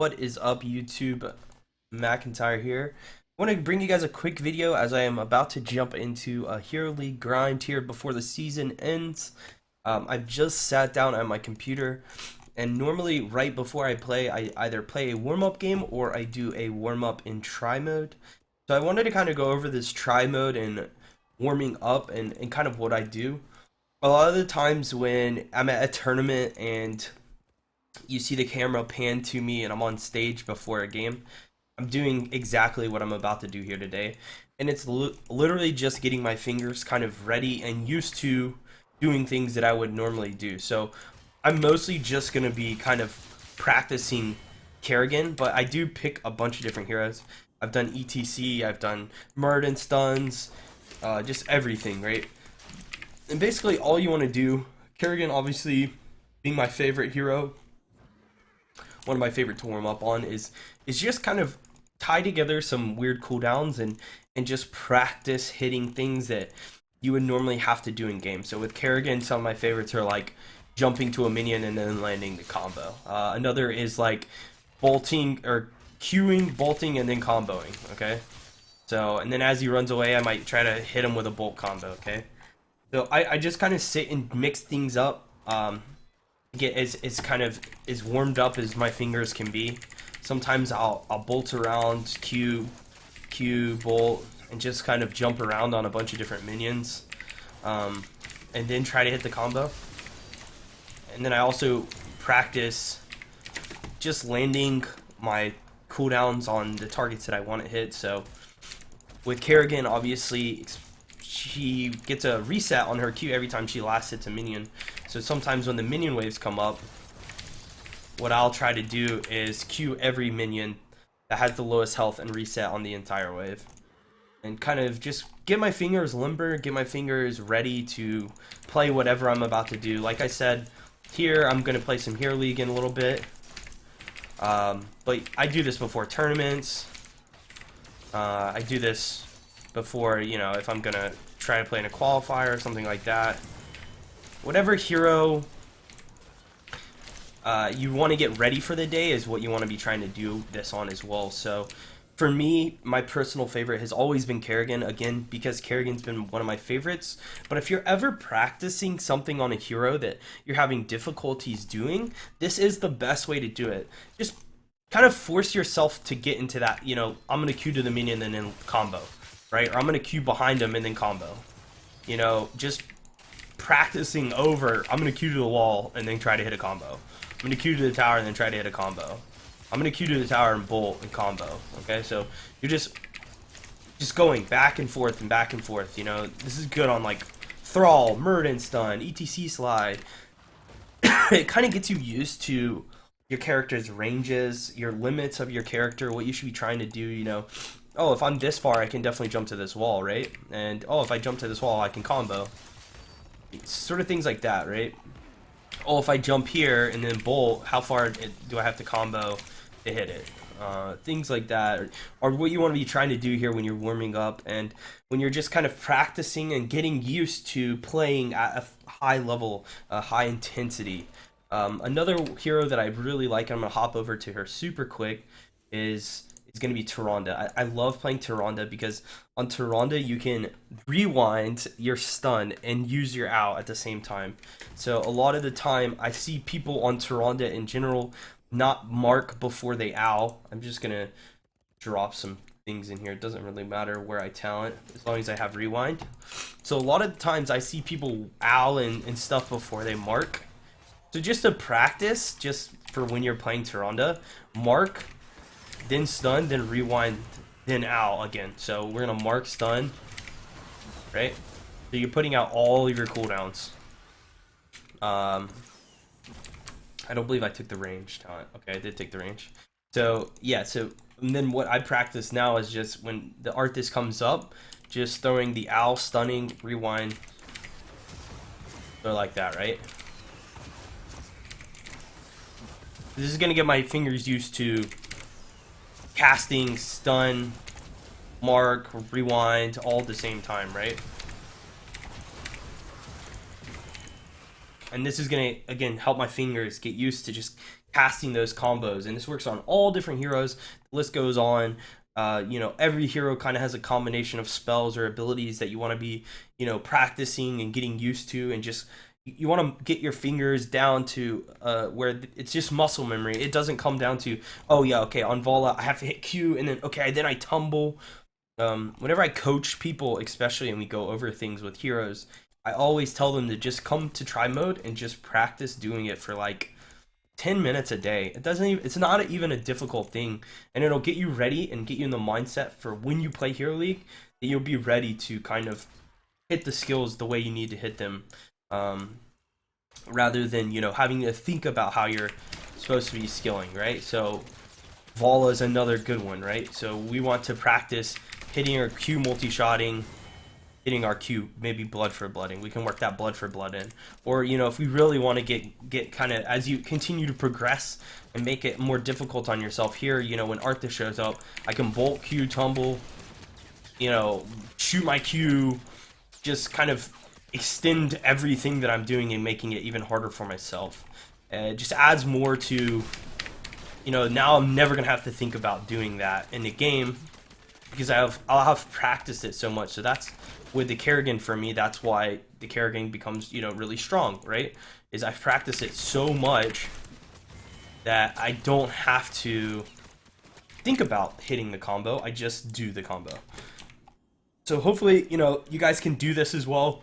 What is up, YouTube? McIntyre here. I want to bring you guys a quick video as I am about to jump into a Hero League grind here before the season ends. I've just sat down at my computer, and normally right before I play, I either play a warm-up game or I do a warm-up in try mode. So I wanted to kind of go over this try mode and warming up and kind of what I do. A lot of the times when I'm at a tournament and you see the camera pan to me and I'm on stage before a game, I'm doing exactly what I'm about to do here today. And it's literally just getting my fingers kind of ready and used to doing things that I would normally do. So I'm mostly just going to be kind of practicing Kerrigan, but I do pick a bunch of different heroes. I've done ETC, I've done Murden stuns, just everything, right? And basically all you want to do, Kerrigan obviously being my favorite hero, one of my favorite to warm up on, is just kind of tie together some weird cooldowns and just practice hitting things that you would normally have to do in game. So with Kerrigan, some of my favorites are like jumping to a minion and then landing the combo. Another is like bolting or queuing, bolting, and then comboing. Okay, so and then as he runs away, I might try to hit him with a bolt combo. Okay, so I just kind of sit and mix things up. Get as kind of as warmed up as my fingers can be. Sometimes I'll bolt around, Q, bolt, and just kind of jump around on a bunch of different minions, and then try to hit the combo. And then I also practice just landing my cooldowns on the targets that I want to hit. So with Kerrigan, obviously, she gets a reset on her Q every time she last hits a minion. So sometimes when the minion waves come up, what I'll try to do is Q every minion that has the lowest health and reset on the entire wave. And kind of just get my fingers limber, get my fingers ready to play whatever I'm about to do. Like I said, here I'm going to play some Hero League in a little bit. But I do this before tournaments. I do this before, you know, if I'm going to try to play in a qualifier or something like that. Whatever hero you want to get ready for the day is what you want to be trying to do this on as well. So for me, my personal favorite has always been Kerrigan, again, because Kerrigan's been one of my favorites. But if you're ever practicing something on a hero that you're having difficulties doing, this is the best way to do it. Just kind of force yourself to get into that, you know, I'm going to Q to the minion and then combo, right? Or I'm going to Q behind him and then combo. You know, just practicing over, I'm going to Q to the wall and then try to hit a combo. I'm going to Q to the tower and then try to hit a combo. I'm going to Q to the tower and bolt and combo. Okay, so you're just going back and forth, you know. This is good on like Thrall, Murden stun, ETC slide. It kind of gets you used to your character's ranges, your limits of your character, what you should be trying to do, you know. Oh, if I'm this far, I can definitely jump to this wall, right? And oh, if I jump to this wall, I can combo. Sort of things like that, right? Oh, if I jump here and then bolt, how far do I have to combo to hit it? Things like that, or what you want to be trying to do here when you're warming up and when you're just kind of practicing and getting used to playing at a high level, high intensity. Another hero that I really like, I'm going to hop over to her super quick, is going to be Tyrande. I love playing Tyrande because on Tyrande you can rewind your stun and use your owl at the same time. So a lot of the time I see people on Tyrande in general not mark before they owl. I'm just going to drop some things in here. It doesn't really matter where I talent as long as I have rewind. So a lot of times I see people owl and stuff before they mark. So just to practice, just for when you're playing Tyrande, mark, then stun, then rewind, then owl again. So we're gonna mark stun, right? So you're putting out all of your cooldowns. I don't believe I took the range talent. Okay, I did take the range. So yeah, so and then what I practice now is just when the Arthas comes up, just throwing the owl, stunning, rewind, or like that, right? This is gonna get my fingers used to casting, stun, mark, rewind, all at the same time, right? And this is gonna, again, help my fingers get used to just casting those combos, and this works on all different heroes. The list goes on. Every hero kind of has a combination of spells or abilities that you want to be, practicing and getting used to, and just you want to get your fingers down to where it's just muscle memory. It doesn't come down to, oh yeah, okay, on Vallah I have to hit Q and then I tumble. Whenever I coach people, especially, and we go over things with heroes, I always tell them to just come to try mode and just practice doing it for like 10 minutes a day. It's not even a difficult thing, and it'll get you ready and get you in the mindset for when you play Hero League, that you'll be ready to kind of hit the skills the way you need to hit them, rather than having to think about how you're supposed to be skilling, right? So Vallah is another good one, right? So we want to practice hitting our Q multi-shotting, hitting our Q, maybe blood for blooding. We can work that blood for blood in. Or, if we really want to get kind of, as you continue to progress and make it more difficult on yourself here, when Arthas shows up, I can bolt Q, tumble, shoot my Q, just kind of extend everything that I'm doing and making it even harder for myself. It just adds more to, now I'm never going to have to think about doing that in the game, because I'll have practiced it so much. So that's with the Kerrigan for me. That's why the Kerrigan becomes really strong, right? Is I've practiced it so much that I don't have to think about hitting the combo. I just do the combo. So hopefully you guys can do this as well.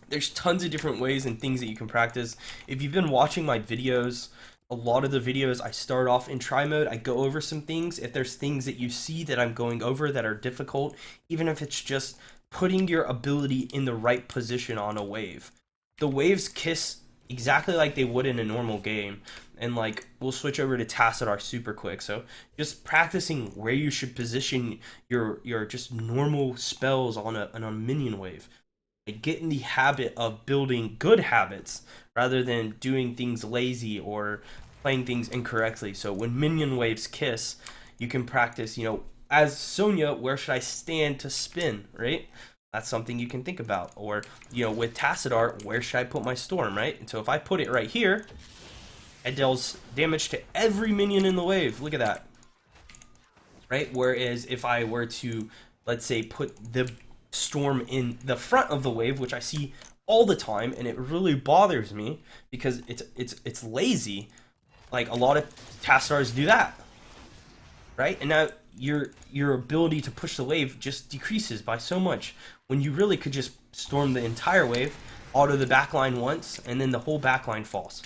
There's tons of different ways and things that you can practice. If you've been watching my videos, a lot of the videos I start off in try mode. I go over some things. If there's things that you see that I'm going over that are difficult, even if it's just putting your ability in the right position on a wave. The waves kiss exactly like they would in a normal game, and like we'll switch over to Tassadar super quick. So just practicing where you should position your just normal spells on a minion wave. Like, get in the habit of building good habits rather than doing things lazy or playing things incorrectly. So when minion waves kiss, you can practice, as Sonya, where should I stand to spin, right? That's something you can think about. Or, with Tassadar, where should I put my storm, right? And so if I put it right here, it deals damage to every minion in the wave. Look at that. Right? Whereas if I were to, let's say, put the storm in the front of the wave, which I see all the time, and it really bothers me because it's lazy. Like, a lot of Tassadars do that, right? And now your ability to push the wave just decreases by so much, when you really could just storm the entire wave, auto the backline once, and then the whole backline falls.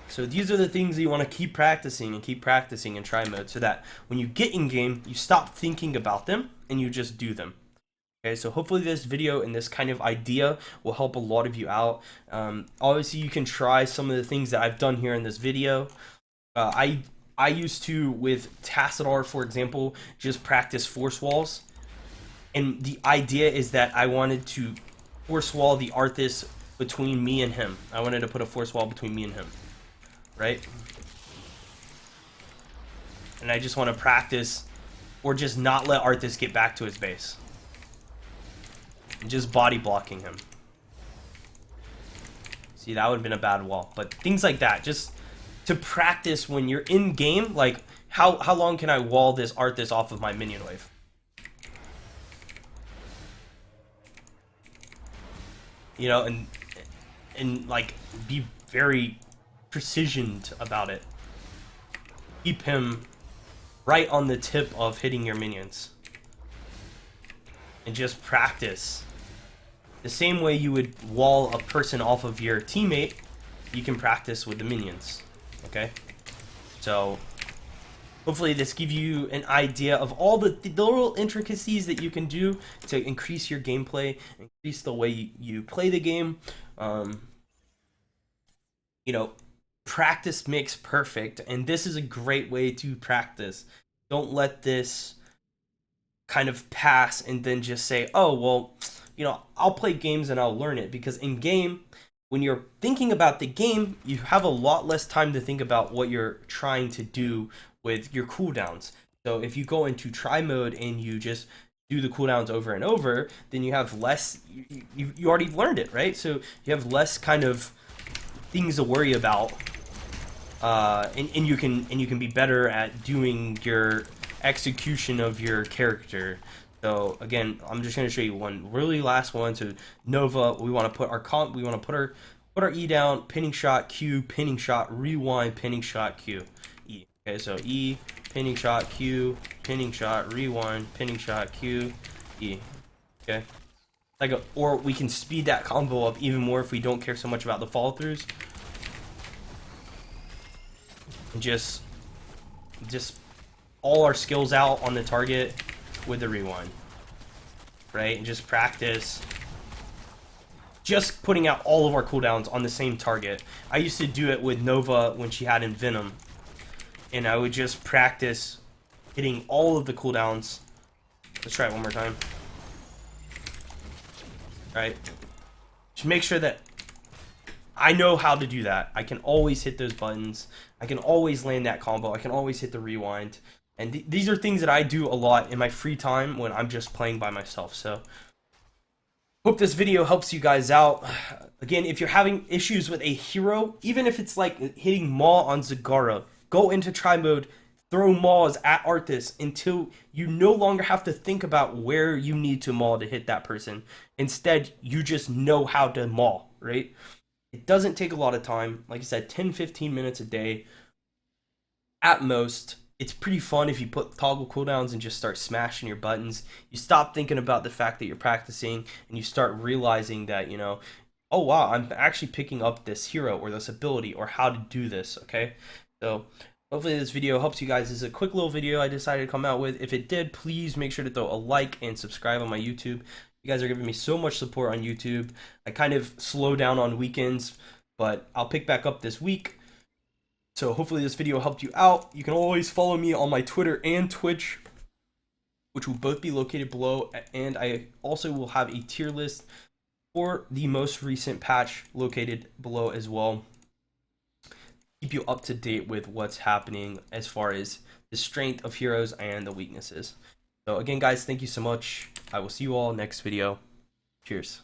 So these are the things that you want to keep practicing in try mode, so that when you get in game, you stop thinking about them and you just do them. Okay, so hopefully this video and this kind of idea will help a lot of you out. Obviously, you can try some of the things that I've done here in this video. I used to, with Tassadar, for example, just practice force walls. And the idea is that I wanted to force wall the Arthas between me and him. I wanted to put a force wall between me and him, right? And I just want to practice, or just not let Arthas get back to his base. And just body blocking him. See, that would have been a bad wall. But things like that, just to practice when you're in game, like how long can I wall this Arthas off of my minion wave? And like be very precisioned about it. Keep him right on the tip of hitting your minions. And just practice. The same way you would wall a person off of your teammate, you can practice with the minions. Okay? So hopefully this gives you an idea of all the little intricacies that you can do to increase your gameplay, increase the way you play the game. Practice makes perfect, and this is a great way to practice. Don't let this kind of pass and then just say, oh, well, I'll play games and I'll learn it. Because in game, when you're thinking about the game, you have a lot less time to think about what you're trying to do with your cooldowns. So if you go into try mode and you just do the cooldowns over and over, then you have less, you already learned it, right? So you have less kind of things to worry about and you can be better at doing your execution of your character. So again, I'm just going to show you one really last one. So Nova, we want to put our put our E down, pinning shot Q, pinning shot rewind, pinning shot Q, E. Okay, so E, pinning shot Q, pinning shot rewind, pinning shot Q, E. Okay, or we can speed that combo up even more if we don't care so much about the follow throughs. And just all our skills out on the target with the rewind, right? And just practice just putting out all of our cooldowns on the same target. I used to do it with Nova when she had Envenom, and I would just practice hitting all of the cooldowns. Let's try it one more time. Right? Just make sure that I know how to do that. I can always hit those buttons. I can always land that combo. I can always hit the rewind. And these are things that I do a lot in my free time when I'm just playing by myself. So, hope this video helps you guys out. Again, if you're having issues with a hero, even if it's like hitting Maw on Zagara, go into try mode, throw Maws at Arthas until you no longer have to think about where you need to Maw to hit that person. Instead, you just know how to Maw, right? It doesn't take a lot of time. Like I said, 10-15 minutes a day at most. It's pretty fun if you put toggle cooldowns and just start smashing your buttons. You stop thinking about the fact that you're practicing and you start realizing that, you know, oh wow, I'm actually picking up this hero or this ability or how to do this, okay? So hopefully this video helps you guys. This is a quick little video I decided to come out with. If it did, please make sure to throw a like and subscribe on my YouTube. You guys are giving me so much support on YouTube. I kind of slow down on weekends, but I'll pick back up this week. So hopefully this video helped you out. You can always follow me on my Twitter and Twitch, which will both be located below. And I also will have a tier list for the most recent patch located below as well. Keep you up to date with what's happening as far as the strength of heroes and the weaknesses. So again, guys, thank you so much. I will see you all next video. Cheers.